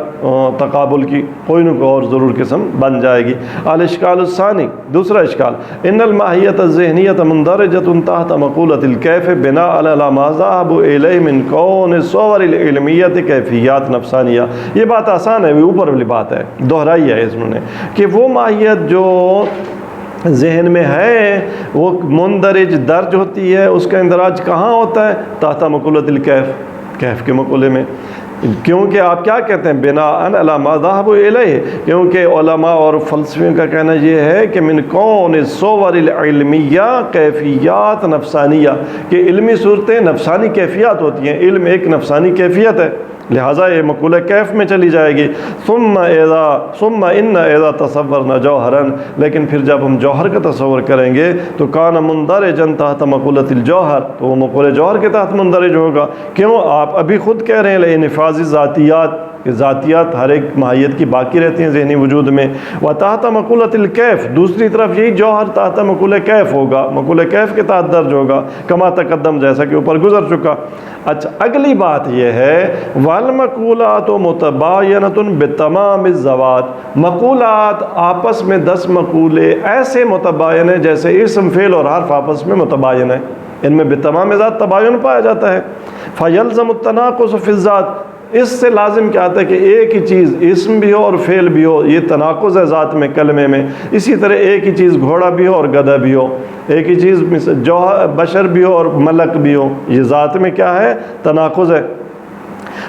تقابل کی کوئی نہ کوئی اور ضرور قسم بن جائے گی۔ الاشکال الثانی، دوسرا اشکال، ان الماہیت الذہنیت مندرجۃ تحت مقولۃ الکیف بناء علی ما ذهب الیہ من کون الصور العلمیت کیفیات نفسانیہ۔ یہ بات آسان ہے، وہ اوپر والی بات ہے، دہرائی ہے اس نے کہ وہ ماہیت جو ذہن میں ہے وہ مندرج درج ہوتی ہے، اس کا اندراج کہاں ہوتا ہے؟ تحت مقولۃ الکیف، کیف کے مقولے میں۔ کیونکہ آپ کیا کہتے ہیں؟ بناء علی ما ذهب الیہ، کیونکہ علماء اور فلسفیوں کا کہنا یہ ہے کہ من کون الصور العلمیہ کیفیات نفسانیہ، کہ علمی صورتیں نفسانی کیفیات ہوتی ہیں، علم ایک نفسانی کیفیت ہے، لہٰذا یہ مقولہ کیف میں چلی جائے گی۔ ثم ان اذا تصورنا جوہرا، لیکن پھر جب ہم جوہر کا تصور کریں گے تو کان مندرجا تحت مقولۃ الجوہر، تو وہ مقولہ جوہر کے تحت مندرج ہوگا۔ کیوں؟ آپ ابھی خود کہہ رہے ہیں لانفاذ ذاتیات، کہ ذاتیات ہر ایک ماہیت کی باقی رہتی ہیں ذہنی وجود میں۔ وتحت مقولۃ الکیف، دوسری طرف یہی جوہر تحت مقولہ کیف ہوگا، مقولہ کیف کے تحت درج ہوگا، کما تقدم، جیسا کہ اوپر گزر چکا۔ اچھا، اگلی بات یہ ہے والمقولات متباینۃ بتمام الذوات، مقولات آپس میں 10 مقولے ایسے متباین ہیں جیسے اسم فعل اور حرف آپس میں متباین ہیں، ان میں بتمام ذات تباین پایا جاتا ہے۔ فیلزم التناقض فی الذات، اس سے لازم کیا آتا ہے کہ ایک ہی چیز اسم بھی ہو اور فعل بھی ہو، یہ تناقض ہے ذات میں، کلمے میں۔ اسی طرح ایک ہی چیز گھوڑا بھی ہو اور گدھا بھی ہو، ایک ہی چیز بشر بھی ہو اور ملک بھی ہو، یہ ذات میں کیا ہے؟ تناقض ہے۔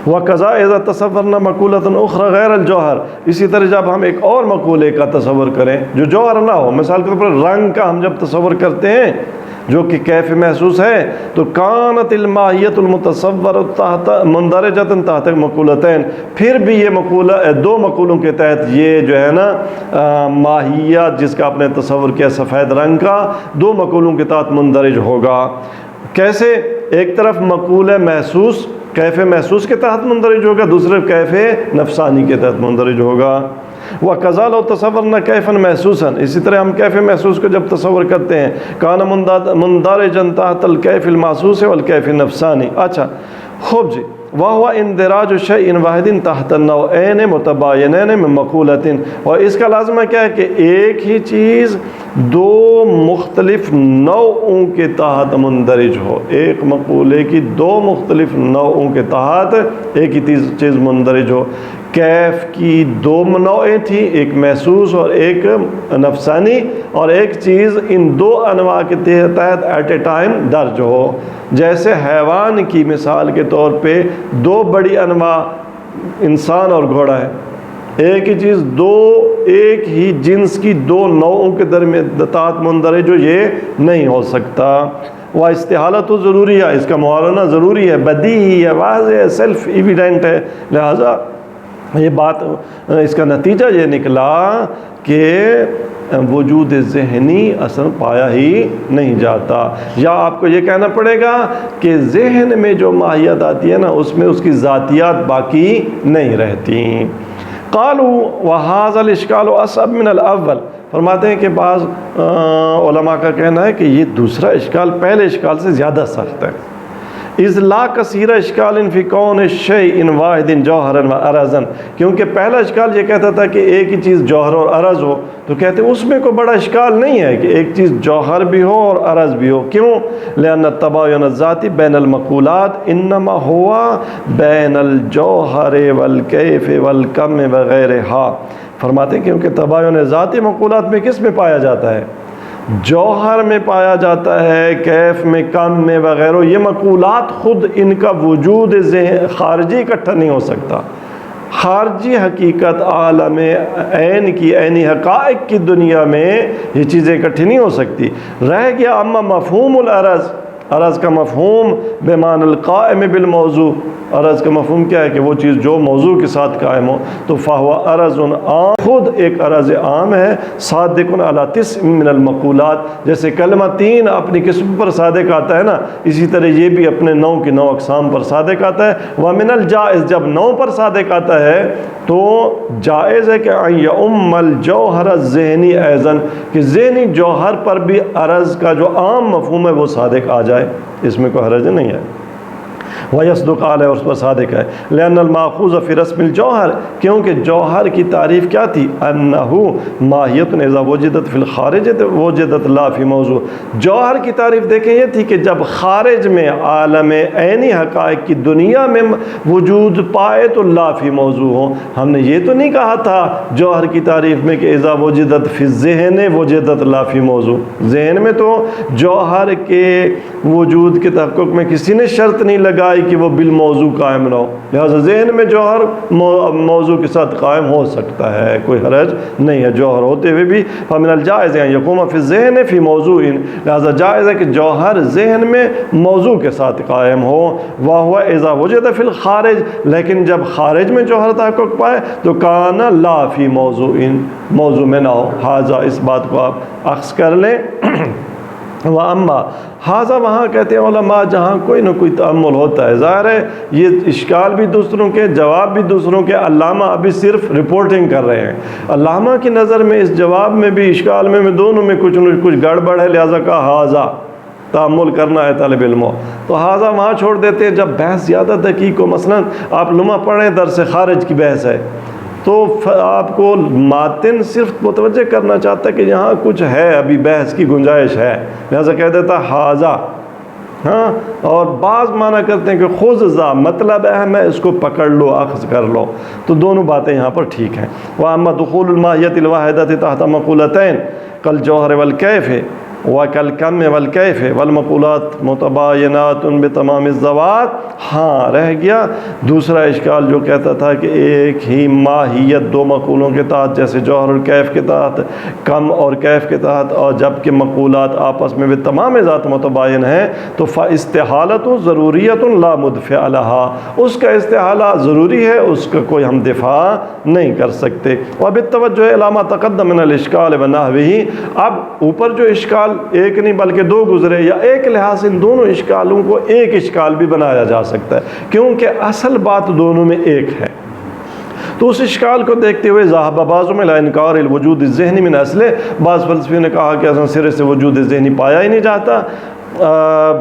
وَقَضَا اِذَا تَصَوَّرْنَا مَقُولَةً أُخْرَى غَيْرَ الْجَوْهَرِ، اسی طرح جب ہم ایک اور مقولے کا تصور کریں جو جوہر نہ ہو، مثال کے طور پر رنگ کا ہم جب تصور کرتے ہیں جو کہ کیف محسوس ہے، تو کانت الماہیت المتصور تحت مندرجۃ تحت مقولتین، پھر بھی یہ مقولہ 2 مقولوں کے تحت یہ جو ہے نا ماہیت جس کا آپ نے تصور کیا سفید رنگ کا، 2 مقولوں کے تحت مندرج ہوگا۔ کیسے؟ ایک طرف مقولہ محسوس کیف محسوس کے تحت مندرج ہوگا، دوسرے کیف نفسانی کے تحت مندرج ہوگا۔ وَقَضَا لَوْ تَصَوَّرْنَا كَيْفًا مَحْسُوسًا، اسی طرح ہم کیف محسوس کو جب تصور کرتے ہیں کان مندرجًا تحت الکیف المحسوس والکیف النفسانی۔ اچھا خوب جی، وَهُوَ اندراج شیء واحد تحت النوعین متباینین من مقولۃ، اور اس کا لازمہ کیا ہے کہ ایک ہی چیز 2 مختلف نوعوں کے تحت مندرج ہو، ایک مقولے کی 2 مختلف نوعوں کے تحت ایک ہی چیز مندرج ہو۔ کیف کی 2 نوعیں تھیں، ایک محسوس اور ایک نفسانی، اور ایک چیز ان 2 انواع کے تحت ایٹ اے ٹائم درج ہو۔ جیسے حیوان کی مثال کے طور پہ 2 بڑی انواع انسان اور گھوڑا ہے، ایک ہی چیز ایک ہی جنس کی 2 نوعوں کے درمیان تحت مندرج ہو، یہ نہیں ہو سکتا۔ وہ استحالت ضروری ہے، اس کا موازنہ ضروری ہے، بدیہی ہے، واضح ہے، سیلف ایویڈنٹ ہے، لہذا یہ بات اس کا نتیجہ یہ نکلا کہ وجود ذہنی اثر پایا ہی نہیں جاتا، یا آپ کو یہ کہنا پڑے گا کہ ذہن میں جو ماہیت آتی ہے نا اس میں اس کی ذاتیات باقی نہیں رہتی۔ قالوا وهذا الاشکال اصعب من الاول، فرماتے ہیں کہ بعض علماء کا کہنا ہے کہ یہ دوسرا اشکال پہلے اشکال سے زیادہ سخت ہے۔ اذ لا کثیر اشکال فی کون شیء واحد جوہرا و عرضا، کیونکہ پہلا اشکال یہ کہتا تھا کہ ایک ہی چیز جوہر اور عرض ہو، تو کہتے ہیں اس میں کوئی بڑا اشکال نہیں ہے کہ ایک چیز جوہر بھی ہو اور عرض بھی ہو۔ کیوں؟ لأن التباین الذاتی بین المقولات انما ہوا بین الجوہر والکیف والکم وغیرہا، فرماتے ہیں کیونکہ تباین ذاتی مقولات میں کس میں پایا جاتا ہے؟ جوہر میں پایا جاتا ہے، کیف میں، کم میں وغیرہ۔ یہ مقولات خود ان کا وجود خارجی اکٹھا نہیں ہو سکتا، خارجی حقیقت عالم عین کی عینی حقائق کی دنیا میں یہ چیزیں اکٹھی نہیں ہو سکتی۔ رہ گیا اما مفہوم العرض، عرض کا مفہوم بمان القائم بالموضوع، عرض کا مفہوم کیا ہے کہ وہ چیز جو موضوع کے ساتھ قائم ہو، تو فہو عرض عام، خود ایک عرض عام ہے، صادق علی تسع من المقولات، جیسے کلمہ 3 اپنی قسم پر صادق آتا ہے نا، اسی طرح یہ بھی اپنے 9 کی 9 اقسام پر صادق آتا ہے۔ ومن الجائز، جب 9 پر صادق آتا ہے تو جائز ہے کہ ان یعم الجوہر الذہنی ایضاً، کہ ذہنی جوہر پر بھی عرض کا جو عام مفہوم ہے وہ صادق آ جائے، اس میں کوئی حرج نہیں ہے۔ وَيَصْدُقَ عَلَيْهِ، اور اس پر صادق ہے، لِأَنَّ الْمَأْخُوذَ فِي رَسْمِ الْجَوْهَرِ، کیونکہ جوہر کی تعریف کیا تھی؟ أَنَّهُ مَاهِيَةٌ إِذَا وُجِدَتْ فِي الْخَارِجِ وُجِدَتْ لَا فِي موضوع، جوہر کی تعریف دیکھیں یہ تھی کہ جب خارج میں عالم عینی حقائق کی دنیا میں وجود پائے تو لا فی موضوع ہو۔ ہم نے یہ تو نہیں کہا تھا جوہر کی تعریف میں کہ اذا وجدت فی الذہن وجدت لا فی موضوع، ذہن میں تو جوہر کے وجود کے تحقق میں کسی نے شرط نہیں لگائی کہ وہ بالموضوع قائم نہ ہو، لہذا ذہن میں جوہر موضوع کے ساتھ قائم ہو سکتا ہے، کوئی حرج نہیں ہے جوہر ہوتے ہوئے بھی۔ فمن الجائز ان یقوم فی الذہن فی موضوع، لہذا جائز ہے کہ جوہر ذہن میں موضوع کے ساتھ قائم ہو۔ وہو اذا وجد فی الخارج، لیکن جب خارج میں جوہر تحقق پائے تو کان لا فی موضوع، موضوع میں نہ ہو۔ حاذا، اس بات کو آپ اخذ کر لیں۔ وَأَمَّا حاذا، وہاں کہتے ہیں علماء جہاں کوئی نہ کوئی تأمل ہوتا ہے، ظاہر ہے یہ اشکال بھی دوسروں کے، جواب بھی دوسروں کے، علامہ ابھی صرف رپورٹنگ کر رہے ہیں، علامہ کی نظر میں اس جواب میں بھی اشکال میں دونوں میں کچھ نہ کچھ گڑبڑ ہے، لہذا کہا حاذا، تأمل کرنا ہے طالب علموں، تو حاذا وہاں چھوڑ دیتے ہیں۔ جب بحث زیادہ دقیق ہو، مثلا آپ لمحہ پڑھیں درس خارج کی بحث ہے، تو آپ کو ماتن صرف متوجہ کرنا چاہتا ہے کہ یہاں کچھ ہے، ابھی بحث کی گنجائش ہے، لہذا کہہ دیتا حاذا، ہاں، اور بعض معنی کرتے ہیں کہ خذ ذا، مطلب اہم ہے، اس کو پکڑ لو، اخذ کر لو، تو دونوں باتیں یہاں پر ٹھیک ہیں۔ وَأَمَّا دُخُولُ الْمَاهِيَّةِ الْوَاحِدَةِ تَحْتَ مَقُولَتَيْن كَالْجَوْهَرِ وَالْكَيْفِ وَكَالْكَمِّ وَالْكَيْفِ وَالْمَقُولَاتُ مُتَبَايِنَاتٌ بِتَمَامِ الذَّوَات، ہاں رہ گیا دوسرا اشکال جو کہتا تھا کہ ایک ہی ماہیت دو مقولوں کے تحت، جیسے جوہر اور کیف کے تحت، کم اور کیف کے تحت، اور جبکہ مقولات آپس میں تمام ذات متباین ہیں تو فاستحالۃ ضروریۃ لا مدفع لها، اس کا استحالہ ضروری ہے، اس کا کوئی ہم دفاع نہیں کر سکتے۔ وبالتوجہ الی ما تقدم من الاشکال ونحوہ، اب اوپر جو اشکال ایک نہیں بلکہ دو گزرے، یا ایک لحاظ سے ان دونوں اشکالوں کو ایک اشکال بھی بنایا جا سکتا ہے، کیونکہ اصل بات دونوں میں ایک ہے۔ تو اس اشکال کو دیکھتے ہوئے ذهب بعضهم الى انکار الوجود الذہنی من اصلہ، بعض فلسفیوں نے کہا کہ اصلا سرے سے وجود ذہنی پایا ہی نہیں جاتا،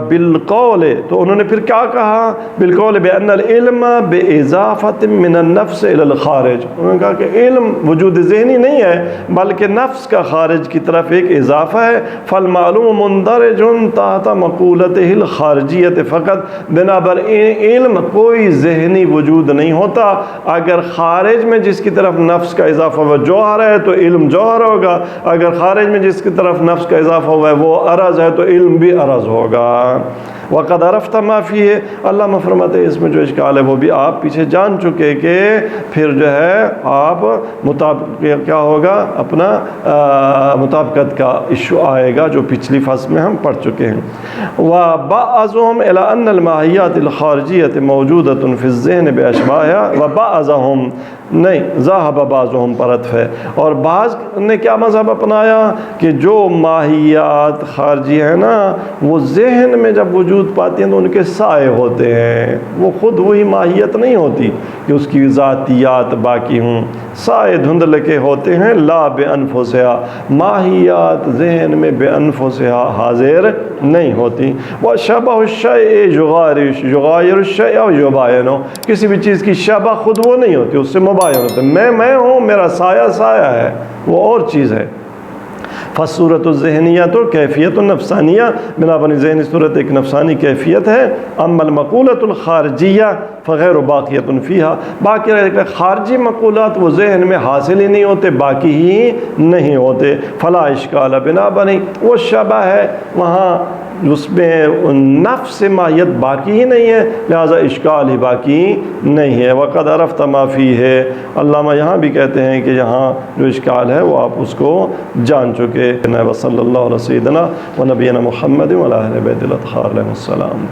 بالقول، تو انہوں نے پھر کیا کہا؟ بالقول بان العلم باضافۃ من النفس الى الخارج، انہوں نے کہا کہ علم وجود ذہنی نہیں ہے بلکہ نفس کا خارج کی طرف ایک اضافہ ہے۔ فالمعلوم مندرج تحت مقولته الخارجیت فقط، بنابر علم کوئی ذہنی وجود نہیں ہوتا، اگر خارج میں جس کی طرف نفس کا اضافہ ہوا جوہر ہے تو علم جوہر ہوگا، اگر خارج میں جس کی طرف نفس کا اضافہ ہوا ہے وہ عرض ہے تو علم بھی عرض ہوگا۔ وقد عرفت ما فیہ، علامہ فرماتے ہیں اس میں جو اشکال ہے وہ بھی آپ پیچھے جان چکے کہ پھر جو ہے آپ کیا ہوگا، اپنا مطابقت کا ایشو آئے گا جو پچھلی فصل میں ہم پڑھ چکے ہیں۔ وبعضهم الى ان الماہیات الخارجیۃ موجودۃ فی الذہن باشباہها، وبعضهم نہیں، ذهب بعضهم پر عطف ہے، اور بعض نے کیا مذہب اپنایا کہ جو ماہیات خارجی ہیں نا وہ ذہن میں جب وجود پاتی ہیں تو ان کے سائے ہوتے ہیں، وہ خود وہی ماہیت نہیں ہوتی کہ اس کی ذاتیات باقی ہوں، سائے دھندل کے ہوتے ہیں، لا بانفسها، ماہیات ذہن میں بانفسها حاضر نہیں ہوتی۔ وشبہ الشیء یغایر الشیء او یباینہ، کسی بھی چیز کی شبہ خود وہ نہیں ہوتی، اس سے مباین ہوتا ہے، میں ہوں، میرا سایہ سایہ ہے، وہ اور چیز ہے۔ فصورت الذہنیہ تو کیفیت النفسانیہ، بنابراً ذہنی صورت ایک نفسانی کیفیت ہے۔ اما المقولۃ الخارجیہ، فغیر باقیۃ فیہا، باقی رہ گئے خارجی مقولات وہ ذہن میں حاصل ہی نہیں ہوتے، باقی ہی نہیں ہوتے، فلا اشکال بنا بنی، وہ شبہ ہے وہاں اس میں نفس ماہیت باقی ہی نہیں ہے، لہذا اشکال ہی باقی نہیں ہے۔ وقد عرفت ما فیہ ہے، علامہ یہاں بھی کہتے ہیں کہ یہاں جو اشکال ہے وہ آپ اس کو جان چکے۔ وصلی اللہ علیہ سیدنا و نبینا محمد و علی اہل بیت الاطہار علیہ السلام۔